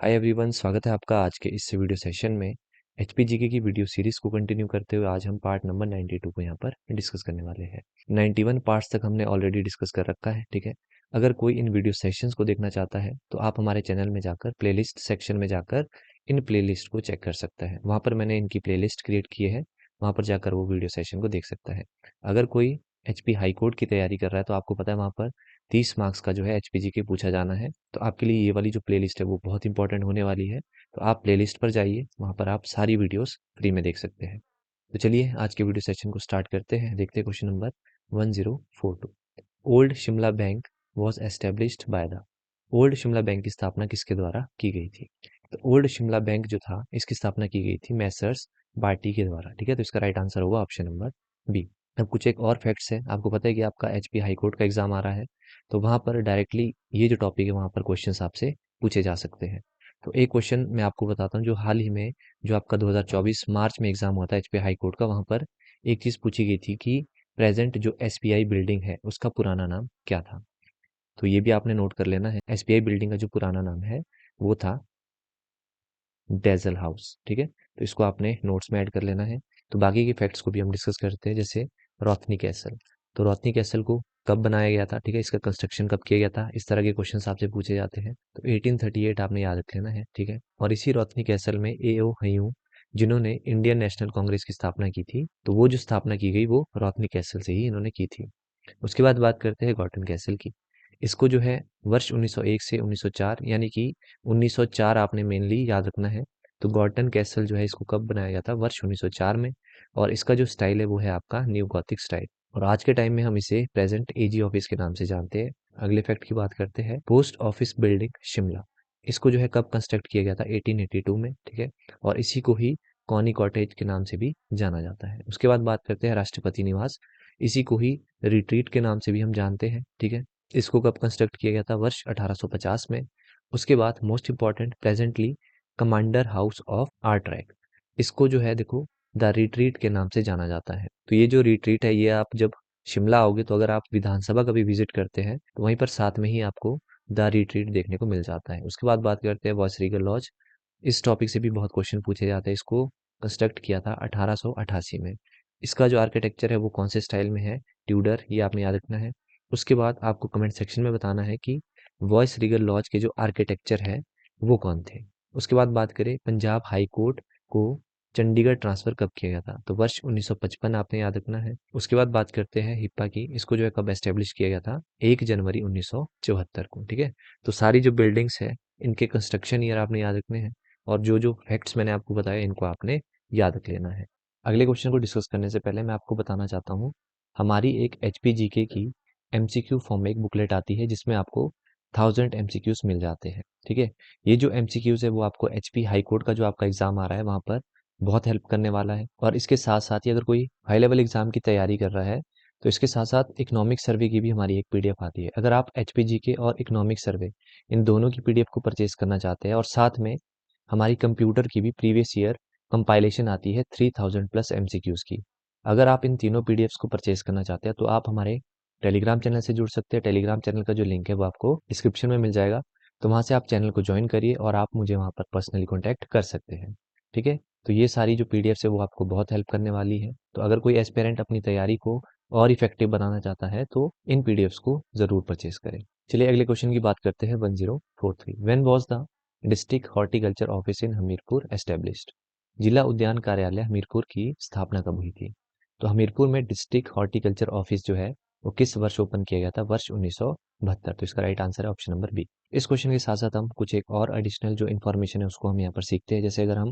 Hi everyone, स्वागत है आपका आज के इस वीडियो सेशन में। एचपीजीके की वीडियो सीरीज को कंटिन्यू करते हुए आज हम पार्ट नंबर 92 को यहाँ पर डिस्कस करने वाले हैं। 91 पार्ट्स तक हमने ऑलरेडी डिस्कस कर रखा है, ठीक है। अगर कोई इन वीडियो सेशंस को देखना चाहता है तो आप हमारे चैनल में जाकर प्लेलिस्ट सेक्शन में जाकर इन प्लेलिस्ट को चेक कर सकता है। वहाँ पर मैंने इनकी प्लेलिस्ट क्रिएट की है, वहाँ पर जाकर वो वीडियो सेशन को देख सकता है। अगर कोई एचपी हाई कोर्ट की तैयारी कर रहा है तो आपको पता है वहाँ पर 30 मार्क्स का जो है एचपीजीके पूछा जाना है। तो आपके लिए ये वाली जो प्लेलिस्ट है वो बहुत इंपॉर्टेंट होने वाली है। तो आप प्लेलिस्ट पर जाइए, वहाँ पर आप सारी वीडियोस फ्री में देख सकते हैं। तो चलिए आज के वीडियो सेशन को स्टार्ट करते हैं। देखते हैं question number 1042। Old Shimla bank was established by the. Old Shimla bank की स्थापना किसके द्वारा की गई थी? तो ओल्ड शिमला बैंक जो था इसकी स्थापना की गई थी मैसर्स बार्टी के द्वारा, ठीक है। तो इसका राइट आंसर होगा ऑप्शन नंबर बी। अब कुछ एक और फैक्ट्स है। आपको पता है कि आपका एचपी हाई कोर्ट का एग्जाम आ रहा है, तो वहाँ पर डायरेक्टली ये जो टॉपिक है वहाँ पर क्वेश्चंस आपसे पूछे जा सकते हैं। तो एक क्वेश्चन मैं आपको बताता हूँ जो हाल ही में जो आपका 2024 मार्च में एग्जाम हुआ था एचपी हाई कोर्ट का, वहाँ पर एक चीज़ पूछी गई थी कि प्रेजेंट जो एसबीआई बिल्डिंग है उसका पुराना नाम क्या था। तो ये भी आपने नोट कर लेना है। एसबीआई बिल्डिंग का जो पुराना नाम है वो था डेजल हाउस, ठीक है। तो इसको आपने नोट्स में ऐड कर लेना है। तो बाकी के फैक्ट्स को भी हम डिस्कस करते हैं, जैसे रोथनी कैसल। तो रोथनी कैसल को कब बनाया गया था, ठीक है, इसका कंस्ट्रक्शन कब किया गया था, इस तरह के क्वेश्चंस आपसे पूछे जाते हैं। तो 1838 आपने याद रख लेना है, ठीक है। और इसी रोथनी कैसल में एओ हयूं जिन्होंने इंडियन नेशनल कांग्रेस की स्थापना की थी, तो वो जो स्थापना की गई वो रोथनी कैसल से ही इन्होंने की थी। उसके बाद बात करते हैं गॉर्टन कैसल की। इसको जो है वर्ष 1901 से 1904 यानी कि 1904 आपने मेनली याद रखना है। तो गॉर्टन कैसल जो है इसको कब बनाया गया था? वर्ष 1904 में। और इसका जो स्टाइल है वो है आपका न्यू गॉथिक स्टाइल। और आज के टाइम में हम इसे प्रेजेंट एजी ऑफिस के नाम से जानते हैं। अगले फैक्ट की बात करते हैं पोस्ट ऑफिस बिल्डिंग शिमला। इसको जो है कब कंस्ट्रक्ट किया गया था? 1882 में, ठीक है। और इसी को ही कॉनी कॉटेज के नाम से भी जाना जाता है। उसके बाद बात करते हैं राष्ट्रपति निवास। इसी को ही रिट्रीट के नाम से भी हम जानते हैं, ठीक है। इसको कब कंस्ट्रक्ट किया गया था? वर्ष 1850 में। उसके बाद most important presently commander house of ARTRAC. इसको जो है देखो द रिट्रीट के नाम से जाना जाता है। तो ये जो रिट्रीट है ये आप जब शिमला आओगे तो अगर आप विधानसभा कभी विजिट करते हैं तो वहीं पर साथ में ही आपको द रिट्रीट देखने को मिल जाता है। उसके बाद बात करते हैं वॉइस रीगल लॉज। इस टॉपिक से भी बहुत क्वेश्चन पूछे जाते हैं। इसको कंस्ट्रक्ट किया था 1888 में। इसका जो आर्किटेक्चर है वो कौन से स्टाइल में है? ट्यूडर, ये आपने याद रखना है। उसके बाद आपको कमेंट सेक्शन में बताना है कि वॉइस रीगल लॉज के जो आर्किटेक्चर है वो कौन थे। उसके बाद बात करें पंजाब हाई कोर्ट को चंडीगढ़ ट्रांसफर कब किया गया था? तो वर्ष 1955 आपने याद रखना है। उसके बाद बात करते हैं हिप्पा की। इसको जो है कब एस्टेब्लिश किया गया था? 1 जनवरी 1974 को, ठीक है। तो सारी जो बिल्डिंग्स है इनके कंस्ट्रक्शन ईयर आपने याद रखने हैं। और जो जो फैक्ट्स मैंने आपको बताया इनको आपने याद रख लेना है। अगले क्वेश्चन को डिस्कस करने से पहले मैं आपको बताना चाहता हूँ हमारी एक एचपीजीके की एमसीक्यू फॉर्म में एक बुकलेट आती है जिसमें आपको 1000 एमसीक्यूज मिल जाते हैं, ठीक है। ये जो एमसीक्यूज है वो आपको एचपी हाई कोर्ट का जो आपका एग्जाम आ रहा है वहाँ पर बहुत हेल्प करने वाला है। और इसके साथ साथ ही अगर कोई हाई लेवल एग्जाम की तैयारी कर रहा है तो इसके साथ साथ इकोनॉमिक सर्वे की भी हमारी एक पीडीएफ आती है। अगर आप एचपीजीके और इकोनॉमिक सर्वे इन दोनों की पीडीएफ को परचेज करना चाहते हैं और साथ में हमारी कंप्यूटर की भी प्रीवियस ईयर कंपाइलेशन आती है 3000 प्लस एमसीक्यूज की। अगर आप इन तीनों पीडीएफ्स को परचेज करना चाहते हैं तो आप हमारे टेलीग्राम चैनल से जुड़ सकते हैं। टेलीग्राम चैनल का जो लिंक है वो आपको डिस्क्रिप्शन में मिल जाएगा। तो वहाँ से आप चैनल को ज्वाइन करिए और आप मुझे वहाँ पर पर्सनली कॉन्टैक्ट कर सकते हैं, ठीक है। तो ये सारी जो पीडीएफ्स है वो आपको बहुत हेल्प करने वाली है। तो अगर कोई एस्पिरेंट अपनी तैयारी को और इफेक्टिव बनाना चाहता है तो इन पीडीएफ्स को जरूर परचेज करें। चलिए अगले क्वेश्चन की बात करते हैं 1043। When was the district horticulture office in Hamirpur established? जिला उद्यान कार्यालय हमीरपुर की स्थापना कब हुई थी? तो हमीरपुर में डिस्ट्रिक्ट हॉर्टिकल्चर ऑफिस जो है वो किस वर्ष ओपन किया गया था? वर्ष 1972। तो इसका राइट आंसर है ऑप्शन नंबर बी। इस क्वेश्चन के साथ साथ हम कुछ एक और एडिशनल जो इन्फॉर्मेशन है उसको हम यहाँ पर सीखते हैं। जैसे अगर हम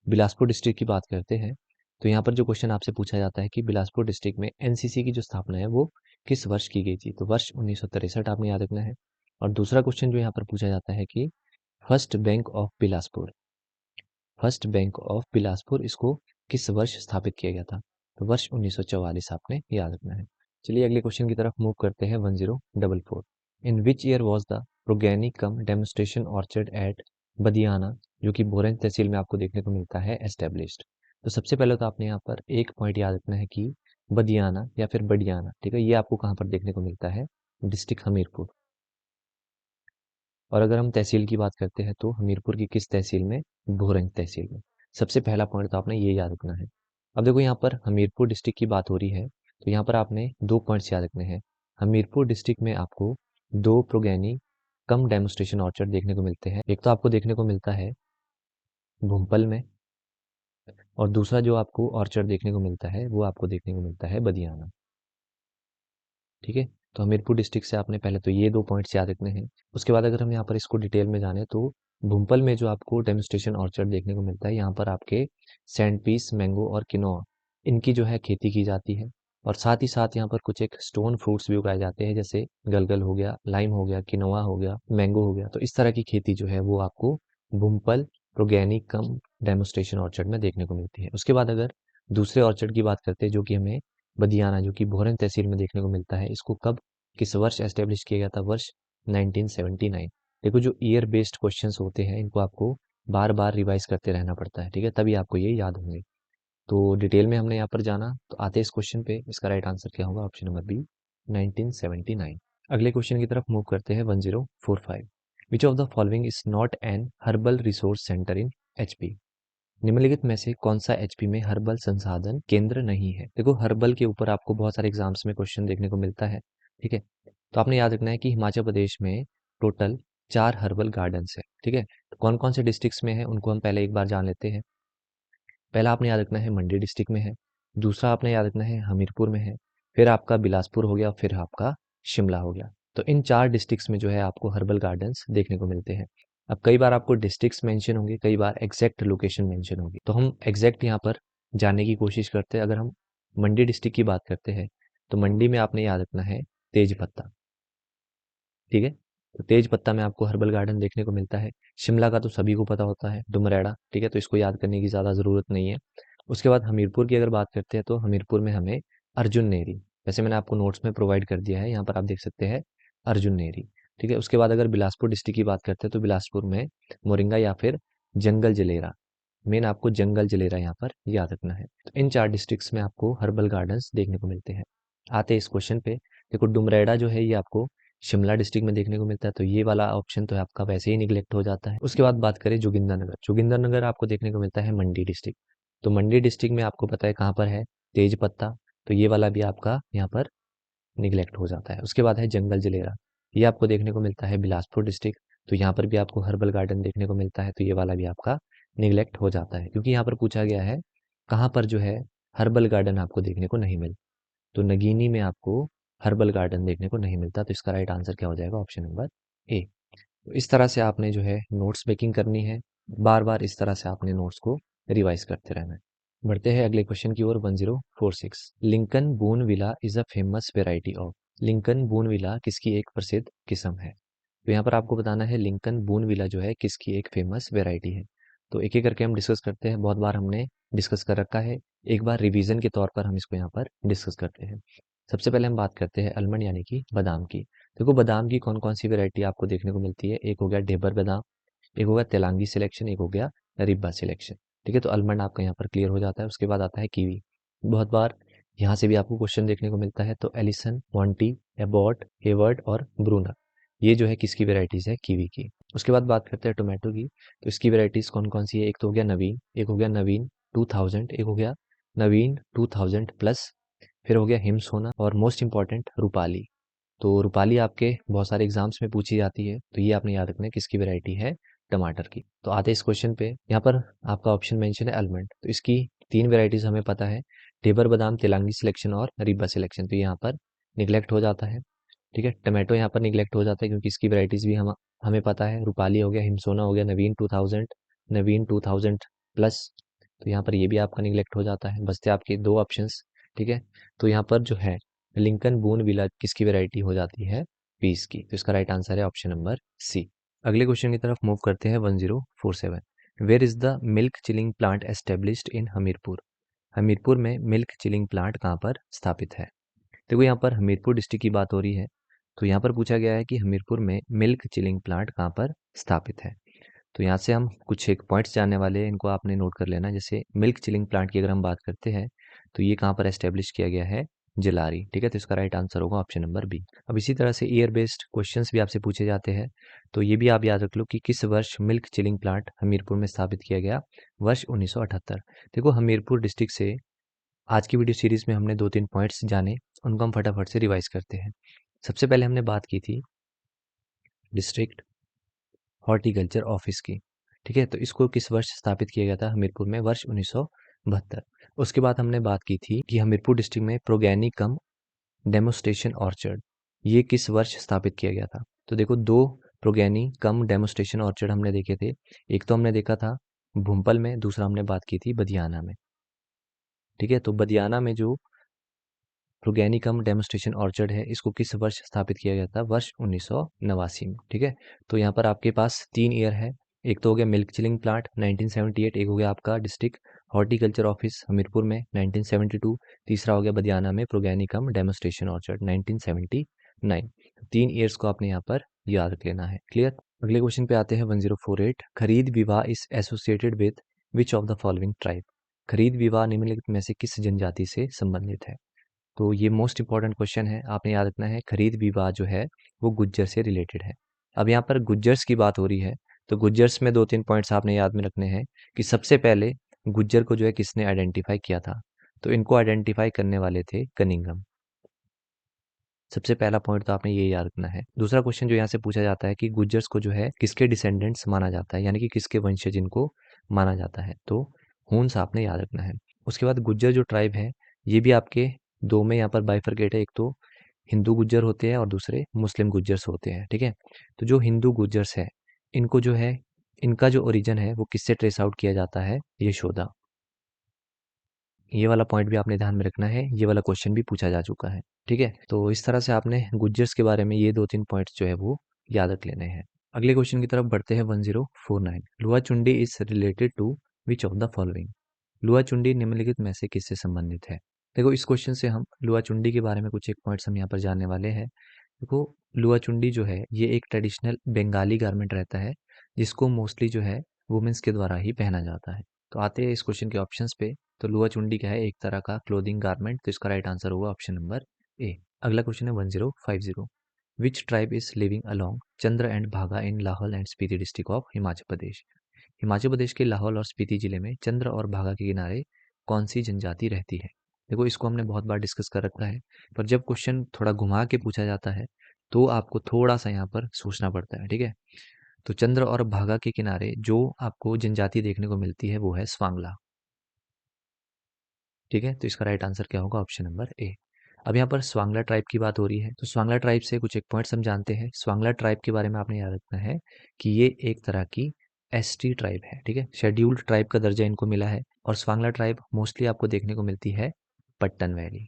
बिलासपुर डिस्ट्रिक्ट की बात करते हैं तो यहाँ पर जो क्वेश्चन आपसे पूछा जाता है कि बिलासपुर डिस्ट्रिक्ट में एनसीसी की जो स्थापना है वो किस वर्ष की गई थी? तो वर्ष 1963 आपने याद रखना है। और दूसरा क्वेश्चन जो यहाँ पर पूछा जाता है कि first bank of Bilaspur, first bank of Bilaspur इसको किस वर्ष स्थापित किया गया था? तो वर्ष 1944 आपने याद रखना है। चलिए अगले क्वेश्चन की तरफ मूव करते हैं 1044। In which year was the progeny cum demonstration orchard at Badiyana, जो कि बोरेंज तहसील में आपको देखने को मिलता है, एस्टेब्लिश्ड? तो सबसे पहले तो आपने यहाँ पर एक पॉइंट याद रखना है कि बदियाना या फिर बडियाना, ठीक है, ये आपको कहाँ पर देखने को मिलता है? डिस्ट्रिक्ट हमीरपुर। और अगर हम तहसील की बात करते हैं तो हमीरपुर की किस तहसील में? भोरंज तहसील में। सबसे पहला पॉइंट तो आपने ये याद रखना है। अब देखो यहाँ पर हमीरपुर डिस्ट्रिक्ट की बात हो रही है, तो यहाँ पर आपने 2 पॉइंट्स याद रखने हैं। हमीरपुर डिस्ट्रिक्ट में आपको 2 प्रोगैनी कम डेमोस्ट्रेशन ऑर्चर्ड देखने को मिलते हैं। एक तो आपको देखने को मिलता है भूमपल में, और दूसरा जो आपको ऑर्चर्ड देखने को मिलता है वो आपको देखने को मिलता है बदियाना। ठीक है, तो हमीरपुर डिस्ट्रिक्ट से आपने पहले तो ये 2 पॉइंट्स याद रखने हैं। उसके बाद अगर हम यहाँ पर इसको डिटेल में जाने तो भूमपल में जो आपको डेमोस्ट्रेशन ऑर्चर्ड देखने को मिलता है, यहाँ पर आपके सैंड पीस, मैंगो और किनोआ, इनकी जो है खेती की जाती है। और साथ ही साथ यहाँ पर कुछ एक स्टोन फ्रूट्स भी उगाए जाते हैं, जैसे गलगल हो गया, लाइम हो गया, किनोआ हो गया, मैंगो हो गया। तो इस तरह की खेती जो है वो आपको भूमपल प्रोगैनिक कम डेमोस्ट्रेशन ऑर्चर्ड में देखने को मिलती है। उसके बाद अगर दूसरे ऑर्चर्ड की बात करते हैं जो कि हमें बदियाना, जो कि भोरन तहसील में देखने को मिलता है, इसको कब, किस वर्ष एस्टेब्लिश किया गया था? वर्ष 1979। देखो जो ईयर बेस्ड क्वेश्चंस होते हैं इनको आपको बार बार रिवाइज करते रहना पड़ता है, ठीक है, तभी आपको ये याद होंगे। तो डिटेल में हमने यहाँ पर जाना, तो आते इस क्वेश्चन पे, इसका राइट आंसर क्या होगा? Option number B, 1979। अगले क्वेश्चन की तरफ मूव करते हैं, 1045। Which of the following is not an herbal resource centre in HP? निम्नलिखित में से कौन सा एचपी में हर्बल संसाधन केंद्र नहीं है? देखो हर्बल के ऊपर आपको बहुत सारे एग्जाम्स में क्वेश्चन देखने को मिलता है, ठीक है, तो आपने याद रखना है कि हिमाचल प्रदेश में टोटल 4 हर्बल गार्डन्स है, ठीक है। तो कौन कौन से डिस्ट्रिक्ट्स में है उनको हम पहले एक बार जान लेते हैं। पहला आपने याद रखना है मंडी डिस्ट्रिक्ट में है, दूसरा आपने याद रखना है हमीरपुर में है, फिर आपका बिलासपुर हो गया, फिर आपका शिमला हो गया। तो इन 4 डिस्ट्रिक्ट्स में जो है आपको हर्बल गार्डन्स देखने को मिलते हैं। अब कई बार आपको डिस्ट्रिक्ट्स मेंशन होंगे, कई बार एग्जैक्ट लोकेशन मेंशन होगी, तो हम एग्जैक्ट यहाँ पर जानने की कोशिश करते हैं। अगर हम मंडी डिस्ट्रिक्ट की बात करते हैं तो मंडी में आपने याद रखना है तेज पत्ता, ठीक है। तो तेज पत्ता में आपको हर्बल गार्डन देखने को मिलता है। शिमला का तो सभी को पता होता है, डुमरेड़ा, ठीक है, तो इसको याद करने की ज़्यादा ज़रूरत नहीं है। उसके बाद हमीरपुर की अगर बात करते हैं तो हमीरपुर में हमें अर्जुन नेरी, वैसे मैंने आपको नोट्स में प्रोवाइड कर दिया है, यहाँ पर आप देख सकते हैं अर्जुन नेरी, ठीक है। उसके बाद अगर बिलासपुर डिस्ट्रिक्ट की बात करते हैं तो बिलासपुर में मोरिंगा या फिर जंगल जलेरा, मेन आपको जंगल जलेरा यहाँ पर याद रखना है। तो इन 4 डिस्ट्रिक्ट्स में आपको हर्बल गार्डन्स देखने को मिलते हैं। आते हैं इस क्वेश्चन पे, देखो डुमरेड़ा जो है ये आपको शिमला डिस्ट्रिक्ट में देखने को मिलता है, तो ये वाला ऑप्शन तो आपका वैसे ही निगलेक्ट हो जाता है। उसके बाद बात करें जोगिंदरनगर, जोगिंदरनगर आपको देखने को मिलता है मंडी डिस्ट्रिक्ट। तो मंडी डिस्ट्रिक्ट में आपको पता है कहाँ पर है? तेज पत्ता, तो ये वाला भी आपका यहाँ पर निगलेक्ट हो जाता है। उसके बाद है जंगल जलेरा, ये आपको देखने को मिलता है बिलासपुर डिस्ट्रिक्ट, तो यहाँ पर भी आपको हर्बल गार्डन देखने को मिलता है, तो ये वाला भी आपका निगलेक्ट हो जाता है, क्योंकि यहाँ पर पूछा गया है कहाँ पर जो है हर्बल गार्डन आपको देखने को नहीं मिलता। तो नगीनी में आपको हर्बल गार्डन देखने को नहीं मिलता, तो इसका राइट आंसर क्या हो जाएगा? ऑप्शन नंबर ए। तो इस तरह से आपने जो है नोट्स मेकिंग करनी है, बार बार इस तरह से आपने नोट्स को रिवाइज करते रहना है। बढ़ते हैं अगले क्वेश्चन की ओर, 1046। Lincoln boon villa is a famous variety of? Lincoln Bonneville किसकी एक प्रसिद्ध किस्म है? तो यहाँ पर आपको बताना है लिंकन बून विला जो है किसकी एक फेमस वेराइटी है। तो एक एक करके हम डिस्कस करते हैं, बहुत बार हमने डिस्कस कर रखा है, एक बार रिवीजन के तौर पर हम इसको यहाँ पर डिस्कस करते हैं। सबसे पहले हम बात करते हैं अलमंड यानी कि बादाम की। देखो बादाम की कौन कौन सी वेराइटी आपको देखने को मिलती है? एक हो गया ढेबर बादाम, एक हो गया तेलांगी सिलेक्शन, एक हो गया रिब्बा सिलेक्शन, ठीक है। तो अलमंड आपका यहाँ पर क्लियर हो जाता है। उसके बाद आता है कीवी, बहुत बार यहाँ से भी आपको क्वेश्चन देखने को मिलता है। तो एलिसन, मॉन्टी, एबॉट, हेवर्ड और ब्रूनर, ये जो है किसकी वेराइटीज है? कीवी की। उसके बाद बात करते हैं टोमेटो की, तो इसकी वेराइटीज कौन कौन सी है? एक तो हो गया नवीन, एक हो गया नवीन 2000, एक हो गया नवीन 2000 प्लस, फिर हो गया हिम सोना, और मोस्ट इंपॉर्टेंट रूपाली। तो रूपाली आपके बहुत सारे एग्जाम्स में पूछी जाती है, तो ये आपने याद रखना है किसकी वैरायटी है? टमाटर की। तो आते हैं इस क्वेश्चन पे, यहाँ पर आपका ऑप्शन मेंशन है अलमंड, तो इसकी 3 वेराइटीज हमें पता है, टेबर बादाम, तेलांगी सिलेक्शन और रिब्बा सिलेक्शन, तो यहाँ पर निगलेक्ट हो जाता है, ठीक है। टमाटो यहाँ पर निगलेक्ट हो जाता है क्योंकि इसकी वेराइटीज भी हम हमें पता है, रूपाली हो गया, हिमसोना हो गया, नवीन 2000, नवीन 2000 प्लस, तो यहाँ पर ये भी आपका निगलेक्ट हो जाता है। बचते आपके 2 ऑप्शंस, ठीक है। तो यहाँ पर जो है लिंकन बून विला किसकी वैरायटी हो जाती है? पीस की, तो इसका राइट आंसर है ऑप्शन नंबर सी। अगले क्वेश्चन की तरफ मूव करते हैं, 1047। Where is the milk chilling plant established in Hamirpur? Hamirpur में मिल्क चिलिंग प्लांट कहाँ पर स्थापित है? देखो यहाँ पर हमीरपुर डिस्ट्रिक्ट की बात हो रही है, तो यहाँ पर पूछा गया है कि हमीरपुर में मिल्क चिलिंग प्लांट कहाँ पर स्थापित है। तो यहाँ से हम कुछ एक पॉइंट्स जानने वाले हैं, इनको आपने नोट कर लेना। जैसे मिल्क चिलिंग प्लांट की अगर हम बात करते हैं तो ये कहाँ पर एस्टेब्लिश किया गया है? जिलारी, ठीक है। तो इसका राइट आंसर होगा ऑप्शन नंबर बी। अब इसी तरह से ईयर बेस्ड क्वेश्चंस भी आपसे पूछे जाते हैं, तो ये भी आप याद रख लो कि किस वर्ष मिल्क चिलिंग प्लांट हमीरपुर में स्थापित किया गया। वर्ष 1978। देखो, हमीरपुर डिस्ट्रिक्ट से आज की वीडियो सीरीज में हमने 2-3 पॉइंट्स जाने, उनको हम फटाफट से रिवाइज करते हैं। सबसे पहले हमने बात की थी डिस्ट्रिक्ट हॉर्टिकल्चर ऑफिस की, ठीक है। तो इसको किस वर्ष स्थापित किया गया था हमीरपुर में? वर्ष 1972। उसके बाद हमने बात की थी कि हमीरपुर डिस्ट्रिक्ट में प्रोगैनी कम डेमोस्ट्रेशन ऑर्चर्ड, ये किस वर्ष स्थापित किया गया था? तो देखो, दो प्रोगैनी कम डेमोस्ट्रेशन ऑर्चर्ड हमने देखे थे। एक तो हमने देखा था भूमपल में, दूसरा हमने बात की थी बदियाना में, ठीक है। तो बदियाना में जो प्रोगैनिकम डेमोस्ट्रेशन ऑर्चर्ड है, इसको किस वर्ष स्थापित किया गया था? वर्ष 1989 में, ठीक है। तो यहाँ पर आपके पास 3 ईयर है। एक तो हो गया मिल्क चिलिंग प्लांट 1978, एक हो गया आपका डिस्ट्रिक्ट हॉर्टिकल्चर ऑफिस हमीरपुर में 1972, तीसरा हो गया बदियाना में प्रोगैनिकम डेमोस्ट्रेशन ऑर्चर्ड 1979। 3 ईयर्स को आपने यहाँ पर याद रख लेना है। क्लियर? अगले क्वेश्चन पे आते हैं 1048। खरीद विवाह is associated with which of the following tribe? खरीद विवाह निम्नलिखित में से किस जनजाति से संबंधित है? तो ये मोस्ट इंपॉर्टेंट क्वेश्चन है, आपने याद रखना है। खरीद विवाह जो है वो गुज्जर से रिलेटेड है। अब यहाँ पर गुज्जर्स की बात हो रही है, तो गुज्जर्स में 2-3 पॉइंट्स आपने याद में रखने हैं कि सबसे पहले गुज्जर को जो है किसने आइडेंटिफाई किया था? तो इनको आइडेंटिफाई करने वाले थे कनिंघम। सबसे पहला पॉइंट तो आपने ये याद रखना है। दूसरा क्वेश्चन जो यहाँ से पूछा जाता है कि गुज्जर्स को जो है किसके डिसेंडेंट्स माना जाता है, यानी कि किसके वंशज इनको माना जाता है? तो हून्स आपने याद रखना है। उसके बाद गुज्जर जो ट्राइब है, ये भी आपके दो में यहाँ पर बाइफरकेट है। एक तो हिंदू गुज्जर होते हैं और दूसरे मुस्लिम गुज्जर्स होते हैं, ठीक है। तो जो हिंदू गुज्जर्स है, इनको जो है, इनका जो ओरिजिन है वो किससे ट्रेस आउट किया जाता है? यशोदा। ये वाला पॉइंट भी आपने ध्यान में रखना है, ये वाला क्वेश्चन भी पूछा जा चुका है, ठीक है। तो इस तरह से आपने गुज्जर्स के बारे में ये 2-3 पॉइंट्स जो है वो याद रख लेने हैं। अगले क्वेश्चन की तरफ बढ़ते हैं 1049। Lua Chundi is related to which of the following? Lua Chundi निम्नलिखित में से किससे संबंधित है? देखो, इस क्वेश्चन से हम लुआ चुंडी के बारे में कुछ एक पॉइंट्स हम यहाँ पर जानने वाले हैं। देखो, लुआ चुंडी जो है ये एक ट्रेडिशनल बंगाली गारमेंट रहता है, जिसको मोस्टली जो है वुमेन्स के द्वारा ही पहना जाता है। तो आते हैं इस क्वेश्चन के ऑप्शंस पे। तो लुआ चुंडी क्या है? एक तरह का क्लोथिंग गारमेंट। तो इसका राइट आंसर होगा ऑप्शन नंबर ए। अगला क्वेश्चन है 1050। Which tribe is living along Chandra and Bhaga in Lahaul and Spiti district of Himachal Pradesh? Himachal Pradesh के लाहौल और स्पीति जिले में चंद्र और भागा के किनारे कौन सी जनजाति रहती है? देखो, इसको हमने बहुत बार डिस्कस कर रखा है, पर जब क्वेश्चन थोड़ा घुमा के पूछा जाता है तो आपको थोड़ा सा यहाँ पर सोचना पड़ता है, ठीक है। तो चंद्र और भागा के किनारे जो आपको जनजाति देखने को मिलती है वो है स्वांगला, ठीक है। तो इसका राइट आंसर क्या होगा? ऑप्शन नंबर ए। अब यहाँ पर स्वांगला ट्राइब की बात हो रही है, तो स्वांगला ट्राइब से कुछ एक पॉइंट्स हम जानते हैं। स्वांगला ट्राइब के बारे में आपने याद रखना है कि ये एक तरह की एसटी ट्राइब है, ठीक है। शेड्यूल्ड ट्राइब का दर्जा इनको मिला है, और स्वांगला ट्राइब मोस्टली आपको देखने को मिलती है पट्टन वैली।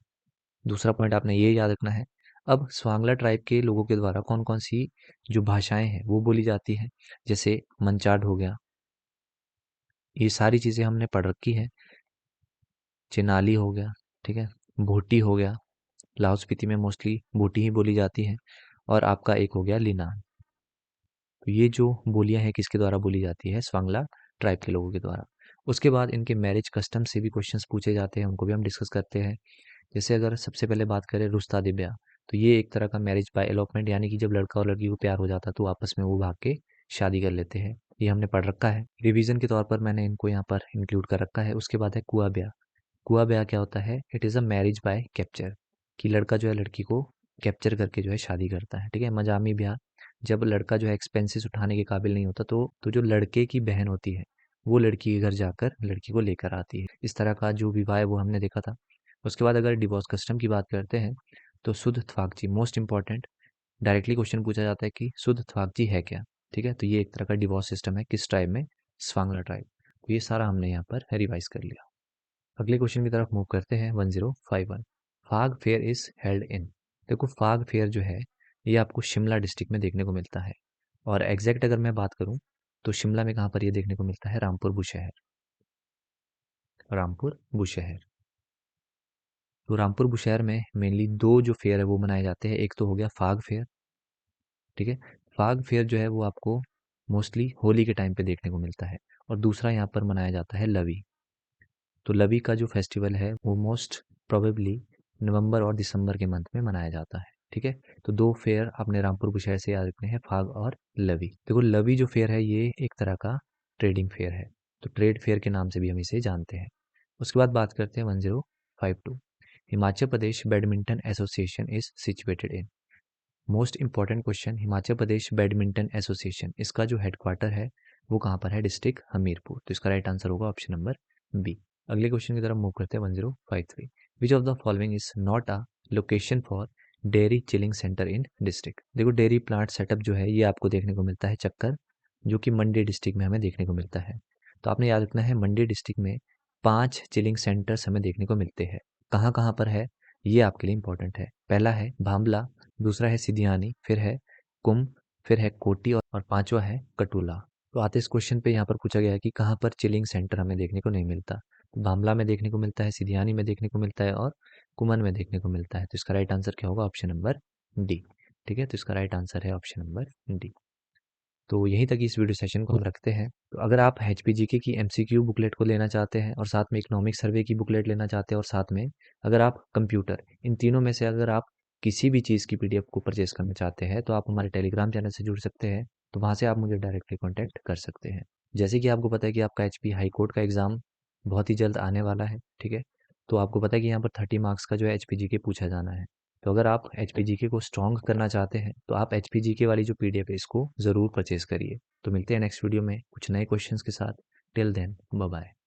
दूसरा पॉइंट आपने ये याद रखना है। अब स्वांगला ट्राइब के लोगों के द्वारा कौन कौन सी जो भाषाएं हैं वो बोली जाती हैं, जैसे मंचाड हो गया, ये सारी चीज़ें हमने पढ़ रखी है। चिनाली हो गया, ठीक है। भोटी हो गया, लाहौल स्पीति में मोस्टली भोटी ही बोली जाती है। और आपका एक हो गया लीनान। तो ये जो बोलियां हैं किसके द्वारा बोली जाती है? स्वांगला ट्राइब के लोगों के द्वारा। उसके बाद इनके मैरिज कस्टम से भी क्वेश्चंस पूछे जाते हैं, उनको भी हम डिस्कस करते हैं। जैसे अगर सबसे पहले बात करें रुश्ता दिब्या, तो ये एक तरह का मैरिज बाय एलोपमेंट, यानी कि जब लड़का और लड़की को प्यार हो जाता है तो आपस में वो भाग के शादी कर लेते हैं। ये हमने पढ़ रखा है, रिवीजन के तौर पर मैंने इनको यहाँ पर इंक्लूड कर रखा है। उसके बाद है कुआ ब्याह। कुआ ब्याह क्या होता है? It is a marriage by capture, कि लड़का जो है लड़की को कैप्चर करके जो है शादी करता है, ठीक है। मजामी ब्याह, जब लड़का जो है एक्सपेंसेस उठाने के काबिल नहीं होता तो जो लड़के की बहन होती है वो लड़की के घर जाकर लड़की को लेकर आती है। इस तरह का जो विवाह है वो हमने देखा था। उसके बाद अगर डिवोर्स कस्टम की बात करते हैं तो शुद्ध थवाकची, मोस्ट इंपॉर्टेंट, डायरेक्टली क्वेश्चन पूछा जाता है कि शुद्ध थवाकची है क्या, ठीक है। तो ये एक तरह का डिवोर्स सिस्टम है, किस ट्राइब में? स्वांगला ट्राइब। तो ये सारा हमने यहाँ पर रिवाइज कर लिया। अगले क्वेश्चन की तरफ मूव करते हैं 1051। फाग फेयर इज हेल्ड इन। देखो, फाग फेयर जो है ये आपको शिमला डिस्ट्रिक्ट में देखने को मिलता है, और एग्जैक्ट अगर मैं बात करूं तो शिमला में कहाँ पर ये देखने को मिलता है? रामपुर बुशहर। रामपुर बुशहर। तो रामपुर बुशहर में मेनली दो जो फेयर है वो मनाए जाते हैं। एक तो हो गया फाग फेयर, ठीक है। फाग फेयर जो है वो आपको मोस्टली होली के टाइम पे देखने को मिलता है। और दूसरा यहाँ पर मनाया जाता है लवी। तो लवी का जो फेस्टिवल है वो मोस्ट प्रोबेबली नवंबर और दिसंबर के मंथ में मनाया जाता है। ठीक है, तो 2 फेयर आपने रामपुर बुशहर से याद रखने हैं, फाग और लवी। देखो लवी जो फेयर है ये एक तरह का ट्रेडिंग फेयर है, तो ट्रेड फेयर के नाम से भी हम इसे जानते हैं। उसके बाद बात करते हैं 1052। Himachal Pradesh badminton association is situated in. Most important question, Himachal Pradesh badminton association, इसका जो हेडक्वार्टर है वो कहाँ पर है? डिस्ट्रिक्ट हमीरपुर। तो इसका राइट आंसर होगा ऑप्शन नंबर बी। अगले क्वेश्चन की तरफ मूव करते हैं 1053। Which of the following is not a location for dairy chilling centre in district. देखो डेयरी प्लांट सेटअप जो है ये आपको देखने को मिलता है चक्कर, जो कि मंडी डिस्ट्रिक्ट में हमें देखने को मिलता है। तो आपने याद रखना है मंडी डिस्ट्रिक्ट में 5 चिलिंग सेंटर्स हमें देखने को मिलते हैं। कहाँ कहाँ पर है ये आपके लिए इंपॉर्टेंट है। पहला है भांबला, दूसरा है सिधियानी, फिर है कुम, फिर है कोटी और पांचवा है कटुला। तो आते इस क्वेश्चन पे यहाँ पर पूछा गया है कि कहाँ पर चिलिंग सेंटर हमें देखने को नहीं मिलता। तो भांबला में देखने को मिलता है, सिधियानी में देखने को मिलता है और कुमन में देखने को मिलता है। तो इसका राइट आंसर क्या होगा? Option number D. ठीक है, तो इसका राइट आंसर है ऑप्शन नंबर डी। तो यहीं तक इस वीडियो सेशन को हम रखते हैं। तो अगर आप एचपीजीके की एमसीक्यू बुकलेट को लेना चाहते हैं और साथ में इकोनॉमिक सर्वे की बुकलेट लेना चाहते हैं और साथ में अगर आप कंप्यूटर, इन तीनों में से अगर आप किसी भी चीज़ की पीडीएफ को परचेज करना चाहते हैं तो आप हमारे टेलीग्राम चैनल से जुड़ सकते हैं। तो वहाँ से आप मुझे डायरेक्टली कॉन्टैक्ट कर सकते हैं। जैसे कि आपको पता है कि आपका एचपी हाई कोर्ट का एग्ज़ाम बहुत ही जल्द आने वाला है, ठीक है? तो आपको पता है कि यहाँ पर 30 मार्क्स का जो है एचपीजीके पूछा जाना है। तो अगर आप एचपीजीके को स्ट्रॉन्ग करना चाहते हैं तो आप एचपीजीके वाली जो पीडीएफ है इसको ज़रूर परचेज़ करिए। तो मिलते हैं नेक्स्ट वीडियो में कुछ नए क्वेश्चंस के साथ। Till then bye bye.